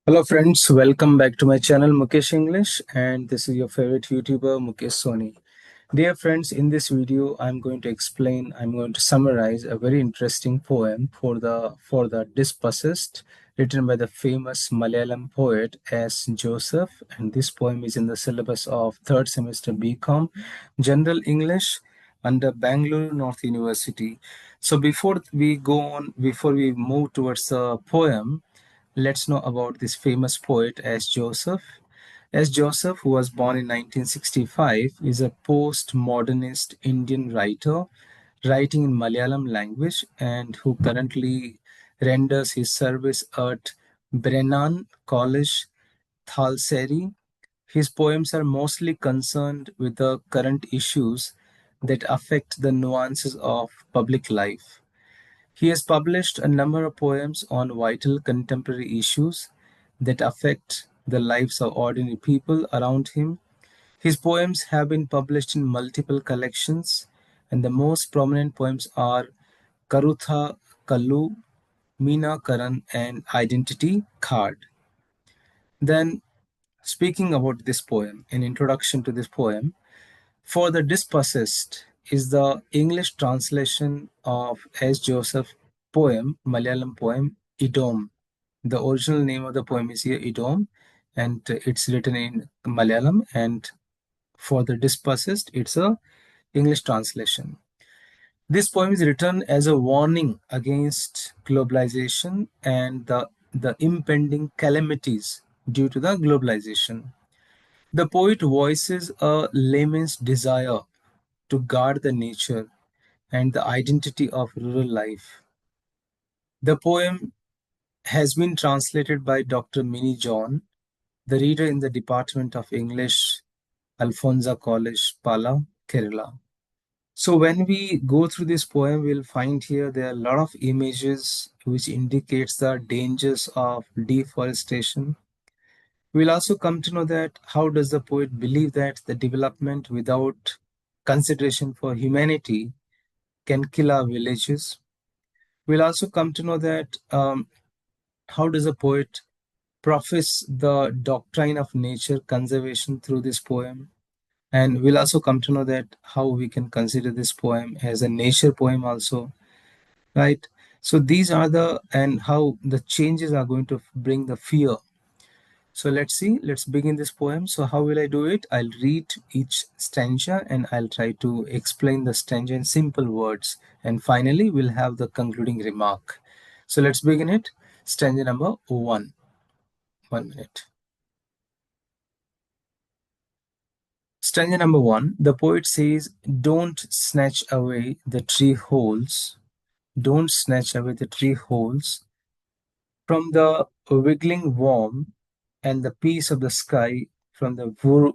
Hello friends, welcome back to my channel Mukesh English, and this is your favorite YouTuber Mukesh Soni. Dear friends, in this video I'm going to summarize a very interesting poem for the Dispossessed, written by the famous Malayalam poet S.Joseph, and this poem is in the syllabus of third semester B.Com General English under Bangalore North University. So before we move towards the poem, let's know about this famous poet S.Joseph. S.Joseph, who was born in 1965, is a postmodernist Indian writer writing in Malayalam language and who currently renders his service at Brennan College, Thalseri. His poems are mostly concerned with the current issues that affect the nuances of public life. He has published a number of poems on vital contemporary issues that affect the lives of ordinary people around him. His poems have been published in multiple collections, and the most prominent poems are Karutha Kallu, Meena Karan, and Identity Card. Then, speaking about this poem, in introduction to this poem, For the Dispossessed is the English translation of S. Joseph poem, Malayalam poem, Idom. The original name of the poem is here, Idom, and it's written in Malayalam. And for the Dispossessed, it's a English translation. This poem is written as a warning against globalization and the impending calamities due to the globalization. The poet voices a layman's desire to guard the nature and the identity of rural life. The poem has been translated by Dr. Minnie John, the reader in the Department of English, Alfonsa College, Pala, Kerala. So when we go through this poem, we'll find here there are a lot of images which indicates the dangers of deforestation. We'll also come to know that how does the poet believe that the development without consideration for humanity can kill our villages. We'll also come to know that how does a poet profess the doctrine of nature conservation through this poem. And we'll also come to know that how we can consider this poem as a nature poem also, right? So these are and how the changes are going to bring the fear. So let's begin this poem. So how will I do it? I'll read each stanza and I'll try to explain the stanza in simple words. And finally, we'll have the concluding remark. So let's begin it. Stanza number one. 1 minute. Stanza number one, the poet says, don't snatch away the tree holes. Don't snatch away the tree holes from the wiggling worm and the piece of the sky from the brood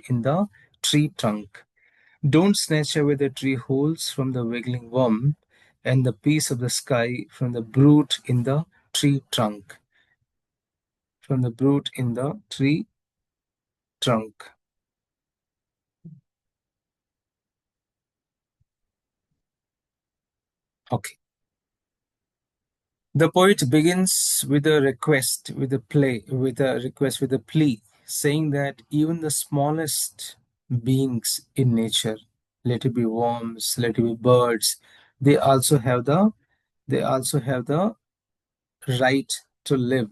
in the tree trunk. Don't snatch away the tree holes from the wiggling worm and the piece of the sky from the brood in the tree trunk. From the brood in the tree trunk. Okay. The poet begins with a request, with a plea, saying that even the smallest beings in nature, let it be worms, let it be birds, they also have the right to live.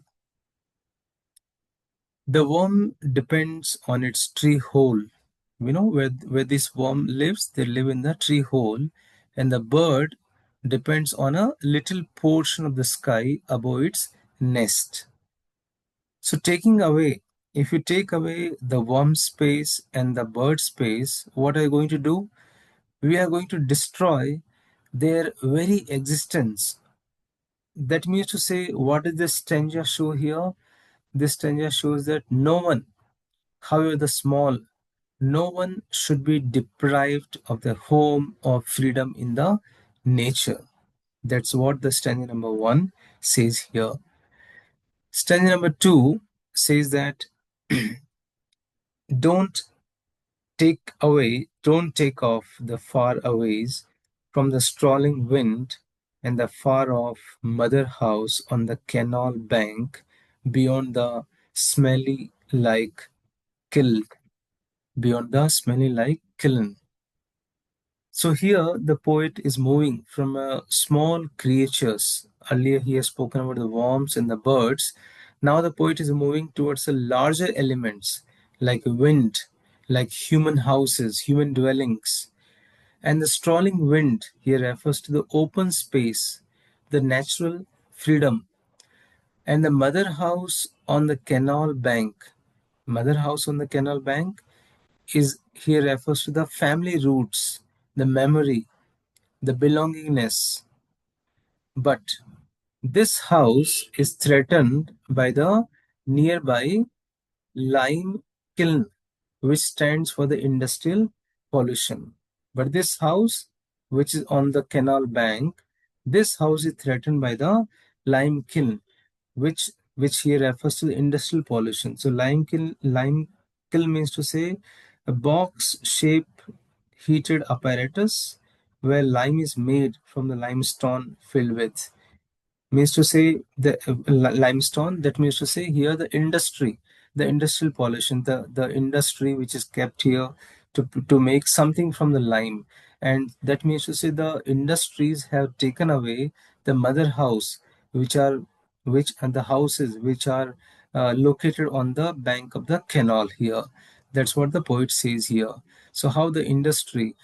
The worm depends on its tree hole. Where this worm lives, they live in the tree hole, and the bird depends on a little portion of the sky above its nest. So if you take away the worm space and the bird space, what are you going to do? We are going to destroy their very existence. That means to say, what does this stanza show here? This stanza shows that no one, however the small, no one should be deprived of their home or freedom in the nature. That's what the stanza number one says here. Stanza number two says that don't don't take off the far aways from the strolling wind and the far off mother house on the canal bank beyond the smelly like kiln, beyond the smelly like kiln. So here the poet is moving from small creatures. Earlier he has spoken about the worms and the birds. Now the poet is moving towards the larger elements like wind, like human houses, human dwellings. And the strolling wind here refers to the open space, the natural freedom. And the mother house on the canal bank, mother house on the canal bank is here refers to the family roots, the memory, the belongingness. But this house is threatened by the nearby lime kiln, which stands for the industrial pollution. But this house, which is on the canal bank, this house is threatened by the lime kiln, which here refers to the industrial pollution. So lime kiln means to say a box-shaped heated apparatus where lime is made from the limestone filled with, means to say the limestone, that means to say here the industry, the industrial pollution, the industry which is kept here to make something from the lime. And that means to say the industries have taken away the mother house, which are which and the houses which are located on the bank of the canal here. That's what the poet says here. So how the industry,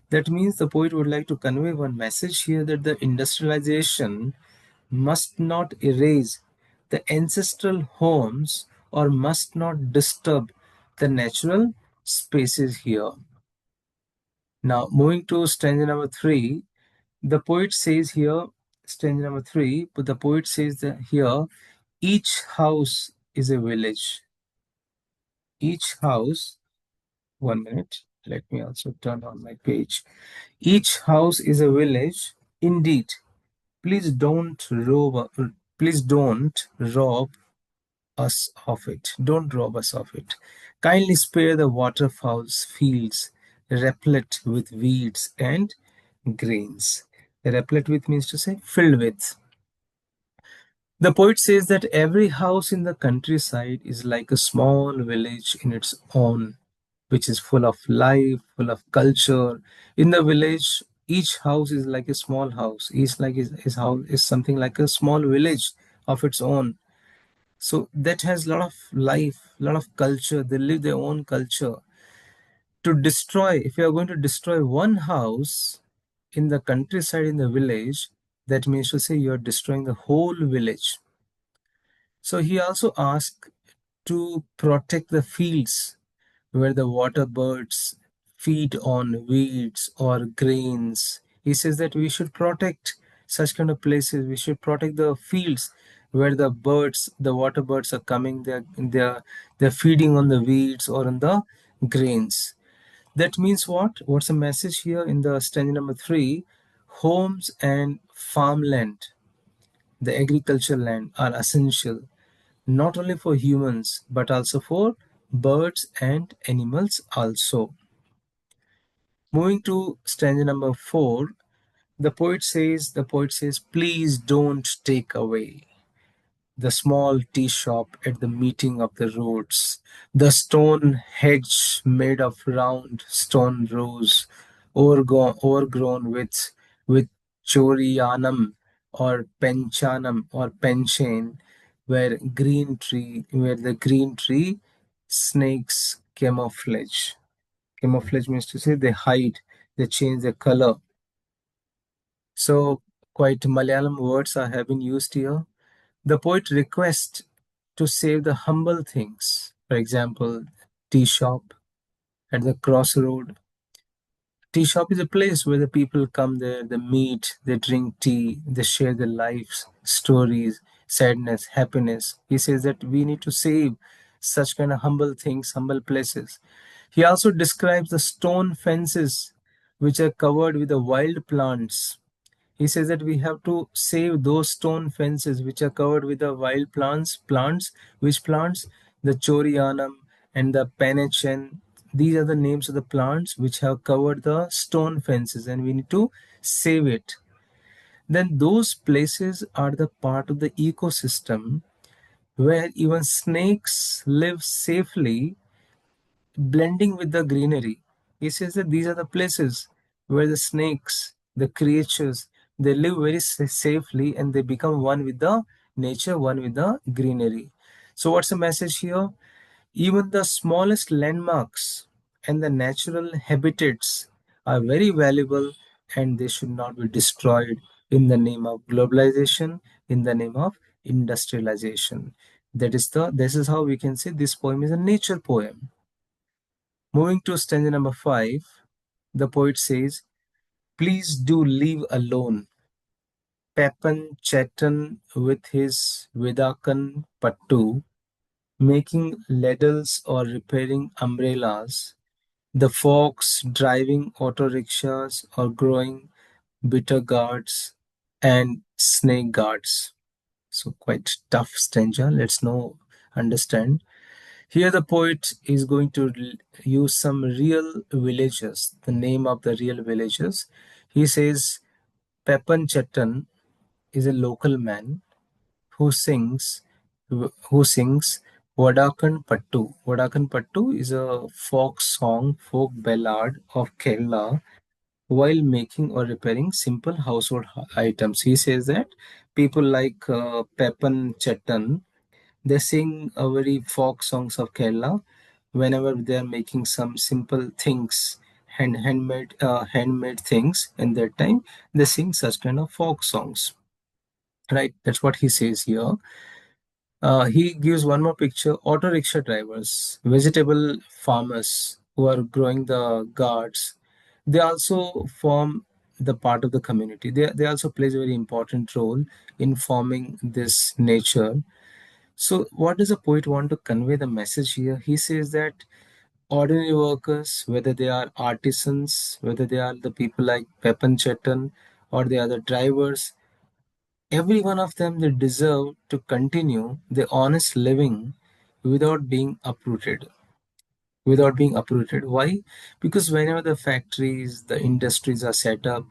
that means the poet would like to convey one message here, that the industrialization must not erase the ancestral homes or must not disturb the natural spaces here. Now, moving to stanza number 3, the poet says here, stanza number 3, but the poet says that here, each house is a village. Each house, 1 minute, let me also turn on my page. Each house is a village. Indeed, please don't rob, please don't rob us of it. Don't rob us of it. Kindly spare the waterfowl's fields, replete with weeds and grains. Replete with means to say filled with. The poet says that every house in the countryside is like a small village in its own, which is full of life, full of culture. In the village, each house is like a small house. Each like his house is something like a small village of its own. So that has a lot of life, a lot of culture. They live their own culture. To destroy, if you are going to destroy one house in the countryside, in the village, that means to say you are destroying the whole village. So he also asked to protect the fields where the water birds feed on weeds or grains. He says that we should protect such kind of places. We should protect the fields where the birds, the water birds are coming. They're feeding on the weeds or on the grains. That means what? What's the message here in the stanza number 3? Homes and farmland, the agricultural land, are essential not only for humans but also for birds and animals also. Moving to stanza number 4, the poet says, please don't take away the small tea shop at the meeting of the roads, the stone hedge made of round stone rows, overgrown with chorianum or penchanum or penchane, where the green tree snakes camouflage. Camouflage means to say they hide, they change their color. So quite Malayalam words have been used here. The poet requests to save the humble things. For example, tea shop at the crossroad. Tea shop is a place where the people come there, they meet, they drink tea, they share their lives, stories, sadness, happiness. He says that we need to save such kind of humble things, humble places. He also describes the stone fences which are covered with the wild plants. He says that we have to save those stone fences which are covered with the wild plants. Which plants? The chorianum and the panachen. These are the names of the plants which have covered the stone fences, and we need to save it. then those places are the part of the ecosystem where even snakes live safely, blending with the greenery. He says that these are the places where the snakes, the creatures, they live very safely and they become one with the nature, one with the greenery. So, what's the message here? Even the smallest landmarks and the natural habitats are very valuable and they should not be destroyed in the name of globalization, in the name of industrialization. This is how we can say this poem is a nature poem. Moving to stanza number 5, the poet says, please do leave alone Pepin Chetan with his Vidakan Pattu, making ladles or repairing umbrellas, the folks driving auto rickshaws or growing bitter gourds and snake guards. So quite tough stanza. Let's now understand. Here the poet is going to use some real villages, the name of the real villages. He says Pepin Chetan is a local man who sings who sings Vadakan Pattu. Vadakan Pattu is a folk song, folk ballad of Kerala while making or repairing simple household items. He says that people like Peppan Chettan, they sing a very folk songs of Kerala whenever they are making some simple things, handmade things. In that time, they sing such kind of folk songs. Right, that's what he says here. He gives one more picture: auto rickshaw drivers, vegetable farmers who are growing the gourds. They also form the part of the community. They also plays a very important role in forming this nature. So, what does the poet want to convey the message here? He says that ordinary workers, whether they are artisans, whether they are the people like Pepan Chetan, or they are the drivers, every one of them they deserve to continue the honest living without being uprooted. Without being uprooted. Why? Because whenever the factories, the industries are set up,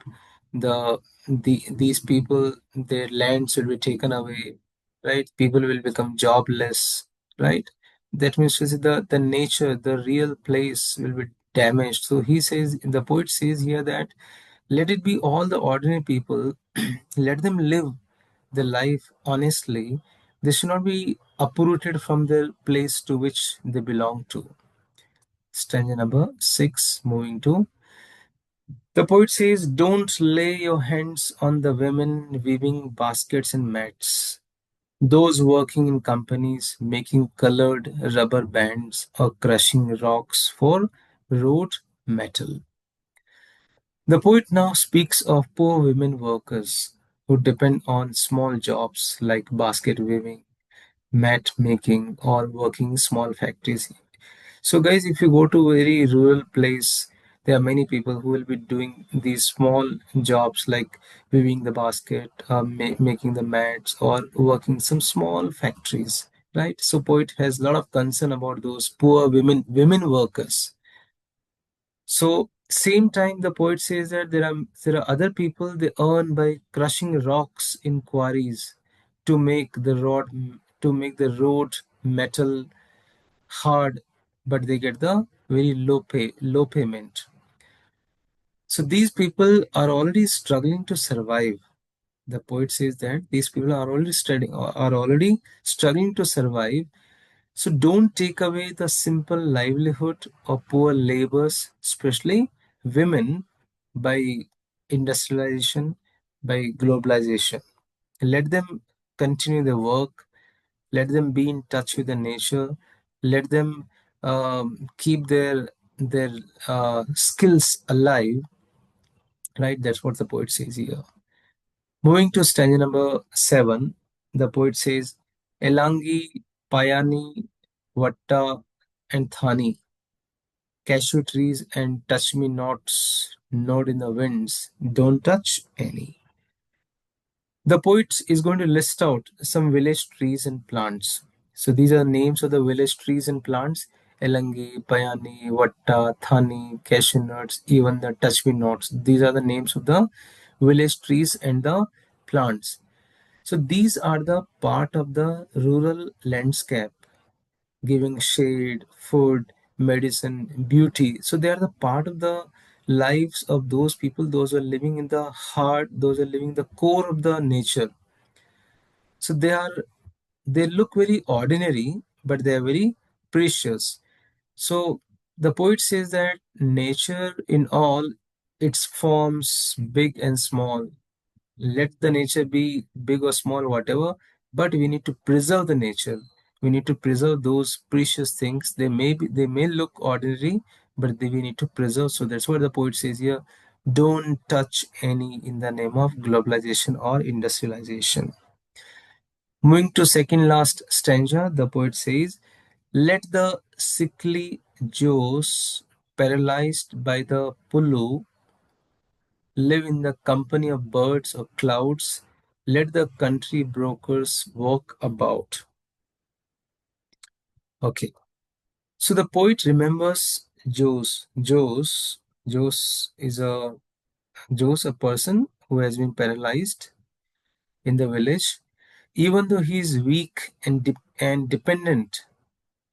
these people, their lands will be taken away, right? People will become jobless, right? That means to say the nature, the real place will be damaged. So he says, the poet says here that let it be all the ordinary people, let them live the life honestly. They should not be uprooted from the place to which they belong to. Stanza number 6, moving to. The poet says, don't lay your hands on the women weaving baskets and mats, those working in companies making colored rubber bands or crushing rocks for road metal. The poet now speaks of poor women workers who depend on small jobs like basket weaving, mat making, or working in small factories. So, guys, if you go to a very rural place, there are many people who will be doing these small jobs like weaving the basket, making the mats, or working some small factories. Right. So, poet has a lot of concern about those poor women workers. So, same time, the poet says that there are other people they earn by crushing rocks in quarries to make the road metal hard, but they get the very low payment. So these people are already struggling to survive. The poet says that these people are already struggling to survive. So don't take away the simple livelihood of poor laborers, especially women, by industrialization, by globalization. Let them continue their work. Let them be in touch with the nature. Let them keep their skills alive. Right, that's what the poet says here. Moving to stanza number 7, the poet says, Elangi, Payani, Vatta, and Thani, cashew trees and touch me nots, nod in the winds, don't touch any. The poet is going to list out some village trees and plants. So these are names of the village trees and plants: Elangi, Payani, Vatta, Thani, cashew nuts, even the touch me nots. These are the names of the village trees and the plants. So these are the part of the rural landscape, giving shade, food, medicine, beauty. So they are the part of the lives of those people, those who are living in the heart, those who are living the core of the nature. So they look very ordinary, but they are very precious. So the poet says that nature in all its forms, big and small, let the nature be big or small, whatever, but we need to preserve the nature. We need to preserve those precious things. They may look ordinary, but we need to preserve. So that's what the poet says here. Don't touch any in the name of globalization or industrialization. Moving to second last stanza, the poet says, let the sickly Joes, paralyzed by the pulu, live in the company of birds or clouds. Let the country brokers walk about. Okay. So the poet remembers Joes. Joes, a person who has been paralyzed in the village. Even though he is weak and dependent,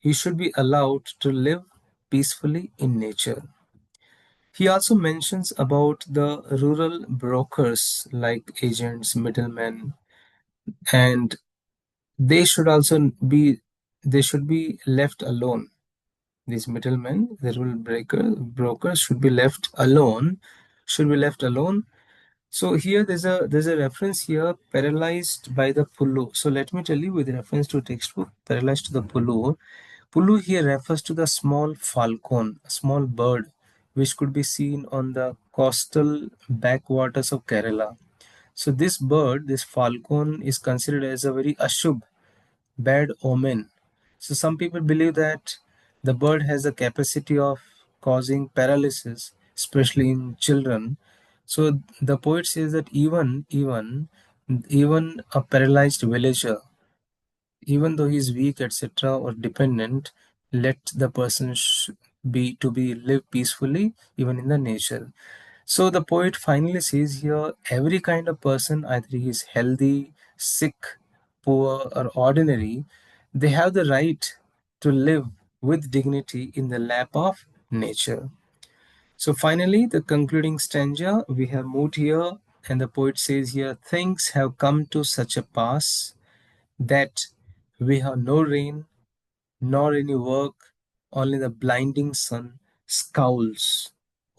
he should be allowed to live peacefully in nature. He also mentions about the rural brokers like agents, middlemen, and they should also be they should be left alone. These middlemen, the brokers should be left alone. So here there's a reference here, paralyzed by the pulu. So let me tell you with reference to textbook, paralyzed to the pulu. Pulu here refers to the small falcon, a small bird, which could be seen on the coastal backwaters of Kerala. So this bird, this falcon, is considered as a very ashubh, bad omen. So some people believe that the bird has the capacity of causing paralysis, especially in children. So the poet says that even a paralyzed villager, even though he is weak, etc., or dependent, let the person be live peacefully, even in the nature. So the poet finally says here, every kind of person, either he is healthy, sick, poor, or ordinary, they have the right to live with dignity in the lap of nature. So finally, the concluding stanza, we have moved here, and the poet says here, things have come to such a pass that we have no rain, nor any work, only the blinding sun scowls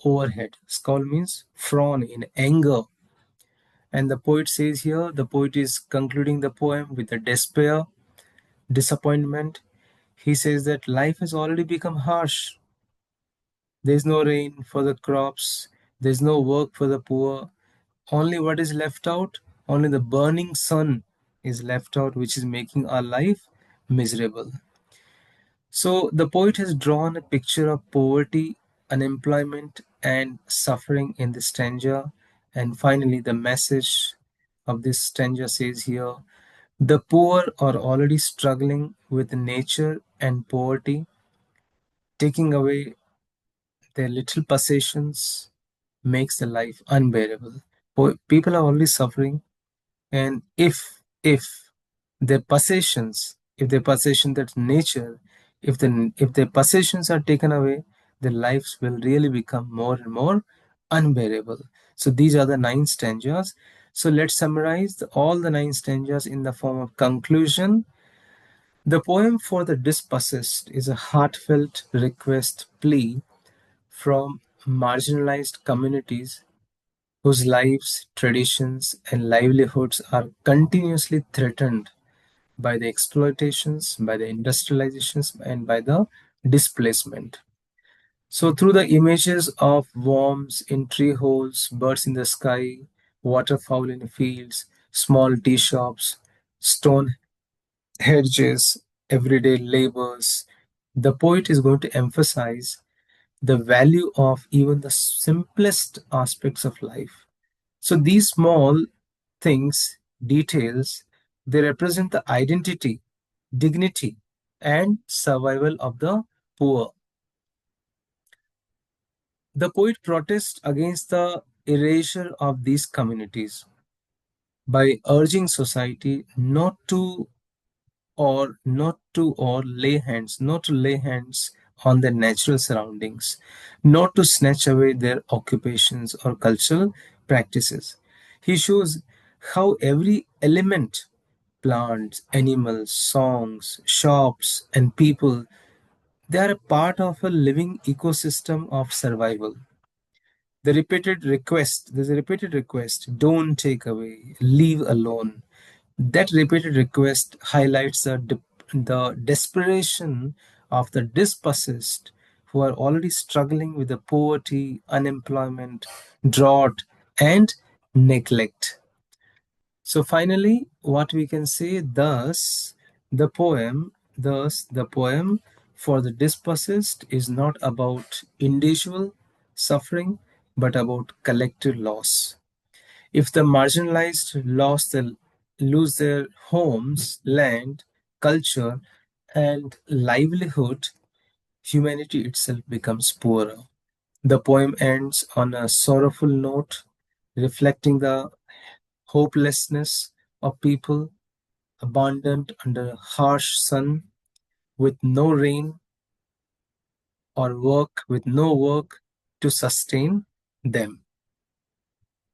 overhead. Scowl means frown in anger. And the poet says here, the poet is concluding the poem with a despair, disappointment. He says that life has already become harsh. There's no rain for the crops, there's no work for the poor. Only what is left out, only the burning sun is left out, which is making our life miserable. So the poet has drawn a picture of poverty, unemployment, and suffering in this stanza. And finally, the message of this stanza says here, the poor are already struggling with nature and poverty, taking away their little possessions makes the life unbearable. People are already suffering, and if their possession, that nature, if their possessions are taken away, their lives will really become more and more unbearable. So these are the nine stanzas. So let's summarize all the nine stanzas in the form of conclusion. The poem for the dispossessed is a heartfelt request plea from marginalized communities whose lives, traditions, and livelihoods are continuously threatened by the exploitations, by the industrializations, and by the displacement. So, through the images of worms in tree holes, birds in the sky, waterfowl in fields, small tea shops, stone hedges, everyday labors, the poet is going to emphasize the value of even the simplest aspects of life. So these small things, details, they represent the identity, dignity, and survival of the poor. The poet protests against the erasure of these communities. by urging society not to lay hands on their natural surroundings, not to snatch away their occupations or cultural practices. He shows how every element, plants, animals, songs, shops, and people, they are a part of a living ecosystem of survival. There's a repeated request, don't take away, leave alone. That repeated request highlights the desperation of the dispossessed who are already struggling with the poverty, unemployment, drought, and neglect. So finally, what we can say, the poem for the dispossessed is not about individual suffering, but about collective loss. If the marginalized lose their homes, land, culture, and livelihood, humanity itself becomes poorer. The poem ends on a sorrowful note, reflecting the hopelessness of people abandoned under a harsh sun with no rain with no work to sustain them.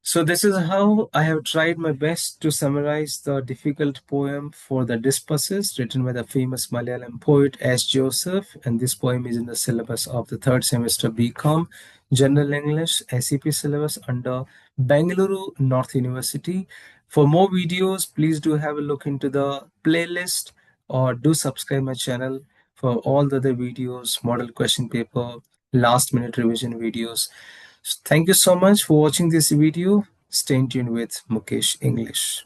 So this is how I have tried my best to summarize the difficult poem for the Dispossessed, written by the famous Malayalam poet S.Joseph, and this poem is in the syllabus of the third semester B.Com General English SEP syllabus under Bangalore North University. For more videos, please do have a look into the playlist or do subscribe my channel for all the other videos, model question paper, last minute revision videos. So thank you so much for watching this video. Stay tuned with Mukesh English.